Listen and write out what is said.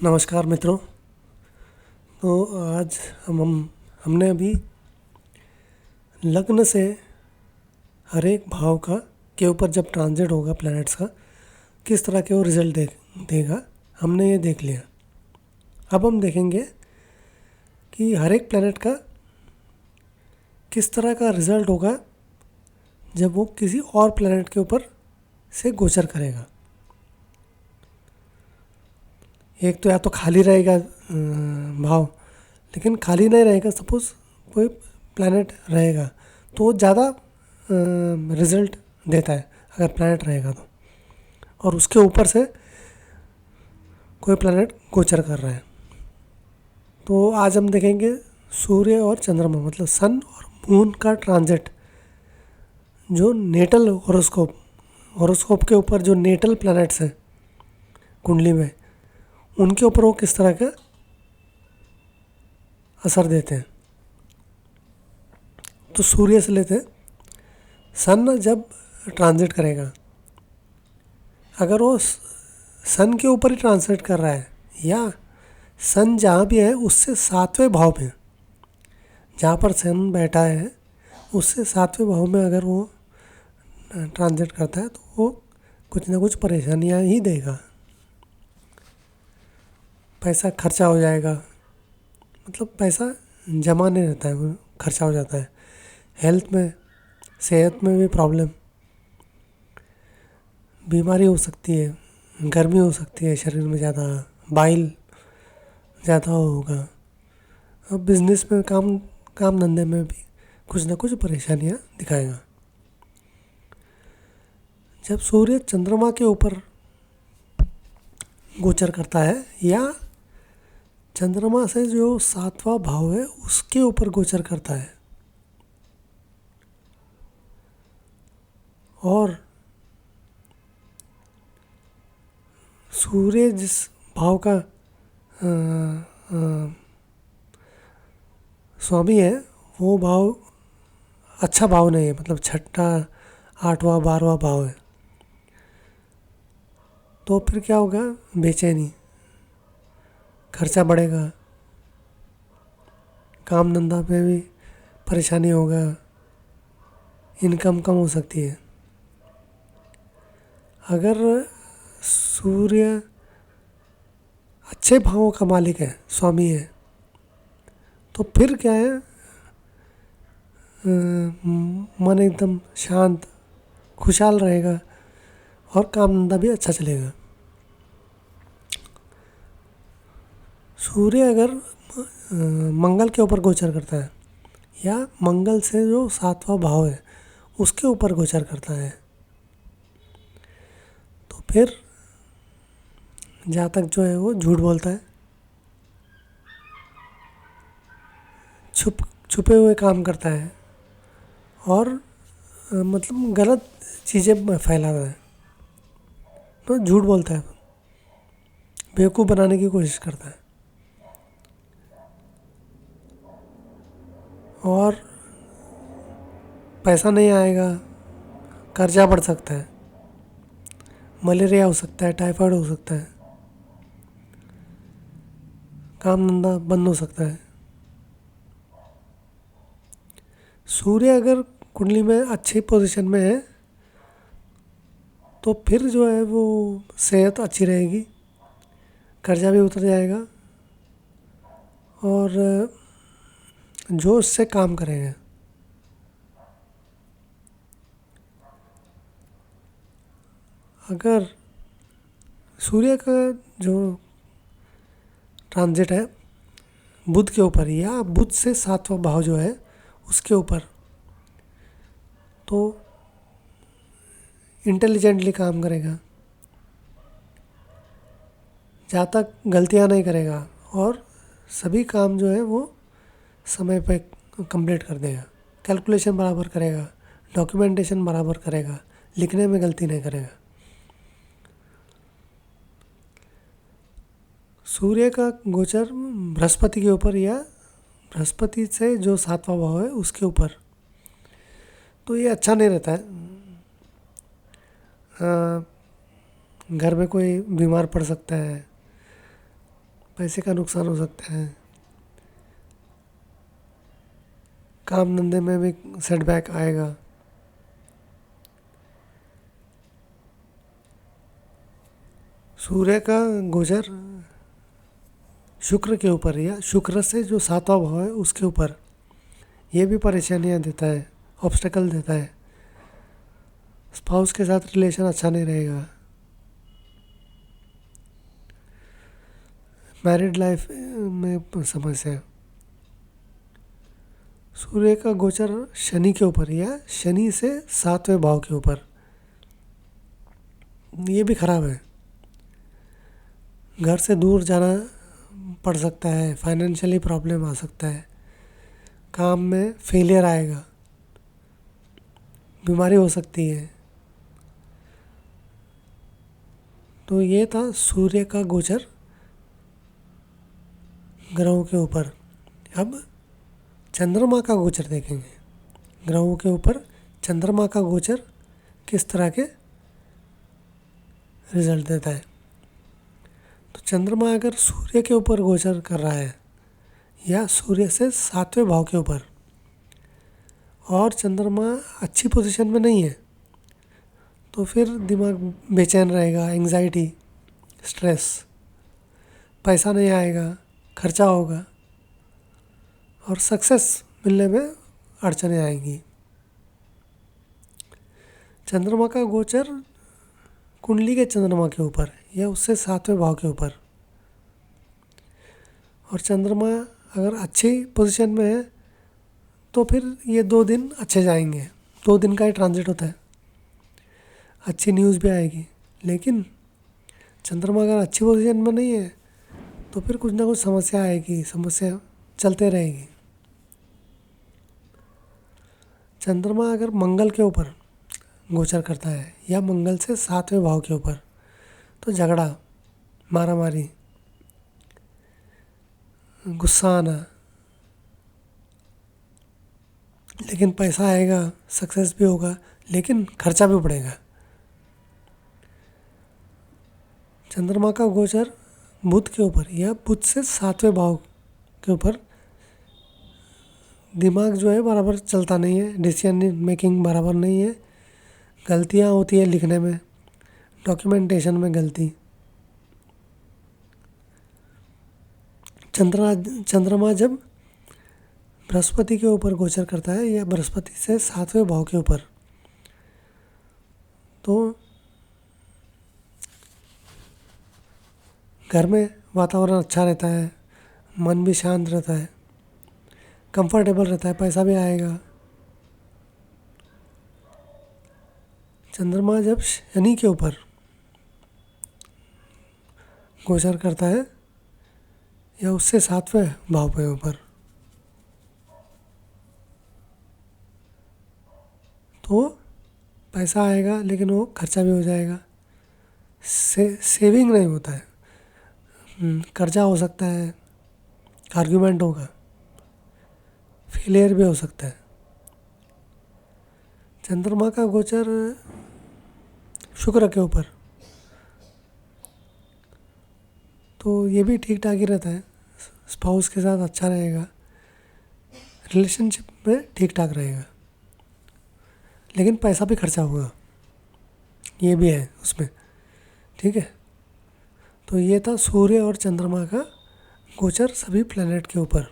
नमस्कार मित्रों। तो आज हमने अभी लग्न से हर एक भाव का के ऊपर जब ट्रांजिट होगा प्लैनेट्स का किस तरह के वो रिजल्ट देगा हमने ये देख लिया। अब हम देखेंगे कि हर एक प्लैनेट का किस तरह का रिजल्ट होगा जब वो किसी और प्लैनेट के ऊपर से गोचर करेगा। एक तो या तो खाली रहेगा भाव, लेकिन खाली नहीं रहेगा। सपोज कोई प्लैनेट रहेगा तो वो ज़्यादा रिजल्ट देता है अगर प्लैनेट रहेगा तो, और उसके ऊपर से कोई प्लैनेट गोचर कर रहा है। तो आज हम देखेंगे सूर्य और चंद्रमा मतलब सन और मून का ट्रांजिट, जो नेटल हॉरोस्कोप के ऊपर जो नेटल प्लैनेट्स हैं कुंडली में, उनके ऊपर वो किस तरह का असर देते हैं। तो सूर्य से लेते हैं, सन जब ट्रांजिट करेगा, अगर वो सन के ऊपर ही ट्रांजिट कर रहा है या सन जहाँ भी है उससे 7वें भाव में, जहाँ पर सन बैठा है उससे 7वें भाव में अगर वो ट्रांजिट करता है तो वो कुछ ना कुछ परेशानियाँ ही देगा। पैसा खर्चा हो जाएगा, मतलब पैसा जमा नहीं रहता है, वो खर्चा हो जाता है। हेल्थ में, सेहत में भी प्रॉब्लम, बीमारी हो सकती है, गर्मी हो सकती है शरीर में ज़्यादा, बाइल ज़्यादा होगा। अब बिजनेस में काम धंधे में भी कुछ ना कुछ परेशानियाँ दिखाएगा। जब सूर्य चंद्रमा के ऊपर गोचर करता है या चंद्रमा से जो 7वां भाव है उसके ऊपर गोचर करता है, और सूर्य जिस भाव का स्वामी है वो भाव अच्छा भाव नहीं है, मतलब छठा, 8वां, 12वां भाव है। तो फिर क्या होगा, बेचैनी, खर्चा बढ़ेगा, काम धंधा पे भी परेशानी होगा, इनकम कम हो सकती है। अगर सूर्य अच्छे भावों का मालिक है, स्वामी है, तो फिर क्या है, मन एकदम शांत, खुशहाल रहेगा और काम धंधा भी अच्छा चलेगा। सूर्य अगर मंगल के ऊपर गोचर करता है या मंगल से जो 7वां भाव है उसके ऊपर गोचर करता है, तो फिर जातक जो है वो झूठ बोलता है, छुपे हुए काम करता है और मतलब गलत चीज़ें फैलाता है, तो झूठ बोलता है, बेवकूफ़ बनाने की कोशिश करता है। और पैसा नहीं आएगा, कर्जा बढ़ सकता है, मलेरिया हो सकता है, टाइफाइड हो सकता है, काम धंधा बंद हो सकता है। सूर्य अगर कुंडली में अच्छी पोजीशन में है तो फिर जो है वो सेहत अच्छी रहेगी, कर्जा भी उतर जाएगा और जोश से काम करेंगे। अगर सूर्य का जो ट्रांजिट है बुध के ऊपर या बुध से 7वां भाव जो है उसके ऊपर, तो इंटेलिजेंटली काम करेगा, जातक गलतियां नहीं करेगा और सभी काम जो है वो समय पे कंप्लीट कर देगा, कैलकुलेशन बराबर करेगा, डॉक्यूमेंटेशन बराबर करेगा, लिखने में गलती नहीं करेगा। सूर्य का गोचर बृहस्पति के ऊपर या बृहस्पति से जो 7वां भाव है उसके ऊपर, तो ये अच्छा नहीं रहता है। घर में कोई बीमार पड़ सकता है, पैसे का नुकसान हो सकता है, काम धंधे में भी सेटबैक आएगा। सूर्य का गोचर शुक्र के ऊपर या शुक्र से जो सातवां भाव है उसके ऊपर, ये भी परेशानियां देता है, ऑब्स्टेकल देता है। स्पाउस के साथ रिलेशन अच्छा नहीं रहेगा, मैरिड लाइफ में समस्या। सूर्य का गोचर शनि के ऊपर या शनि से सातवें भाव के ऊपर, ये भी खराब है। घर से दूर जाना पड़ सकता है, फाइनेंशियली प्रॉब्लम आ सकता है, काम में फेलियर आएगा, बीमारी हो सकती है। तो ये था सूर्य का गोचर ग्रहों के ऊपर। अब चंद्रमा का गोचर देखेंगे। ग्रहों के ऊपर चंद्रमा का गोचर किस तरह के रिजल्ट देता है। तो चंद्रमा अगर सूर्य के ऊपर गोचर कर रहा है या सूर्य से सातवें भाव के ऊपर, और चंद्रमा अच्छी पोजीशन में नहीं है, तो फिर दिमाग बेचैन रहेगा, एंग्जाइटी, स्ट्रेस, पैसा नहीं आएगा, खर्चा होगा और सक्सेस मिलने में अड़चनें आएंगी। चंद्रमा का गोचर कुंडली के चंद्रमा के ऊपर या उससे सातवें भाव के ऊपर, और चंद्रमा अगर अच्छी पोजीशन में है तो फिर ये 2 दिन अच्छे जाएंगे। 2 दिन का ही ट्रांजिट होता है, अच्छी न्यूज़ भी आएगी। लेकिन चंद्रमा अगर अच्छी पोजीशन में नहीं है तो फिर कुछ ना कुछ समस्या आएगी, समस्या चलते रहेगी। चंद्रमा अगर मंगल के ऊपर गोचर करता है या मंगल से सातवें भाव के ऊपर, तो झगड़ा, मारामारी, गुस्सा आना, लेकिन पैसा आएगा, सक्सेस भी होगा, लेकिन खर्चा भी बढ़ेगा। चंद्रमा का गोचर बुध के ऊपर या बुध से सातवें भाव के ऊपर, दिमाग जो है बराबर चलता नहीं है, डिसीजन मेकिंग बराबर नहीं है, गलतियां होती है लिखने में, डॉक्यूमेंटेशन में गलती। चंद्रमा जब बृहस्पति के ऊपर गोचर करता है या बृहस्पति से सातवें भाव के ऊपर, तो घर में वातावरण अच्छा रहता है, मन भी शांत रहता है, कंफर्टेबल रहता है, पैसा भी आएगा। चंद्रमा जब शनि के ऊपर गोचर करता है या उससे सातवें भाव के ऊपर, तो पैसा आएगा लेकिन वो खर्चा भी हो जाएगा, सेविंग नहीं होता है, कर्जा हो सकता है, आर्ग्यूमेंट होगा, फेलियर भी हो सकता है। चंद्रमा का गोचर शुक्र के ऊपर, तो ये भी ठीक ठाक ही रहता है, स्पाउस के साथ अच्छा रहेगा, रिलेशनशिप में ठीक ठाक रहेगा, लेकिन पैसा भी खर्चा होगा, ये भी है उसमें। ठीक है, तो ये था सूर्य और चंद्रमा का गोचर सभी प्लैनेट के ऊपर।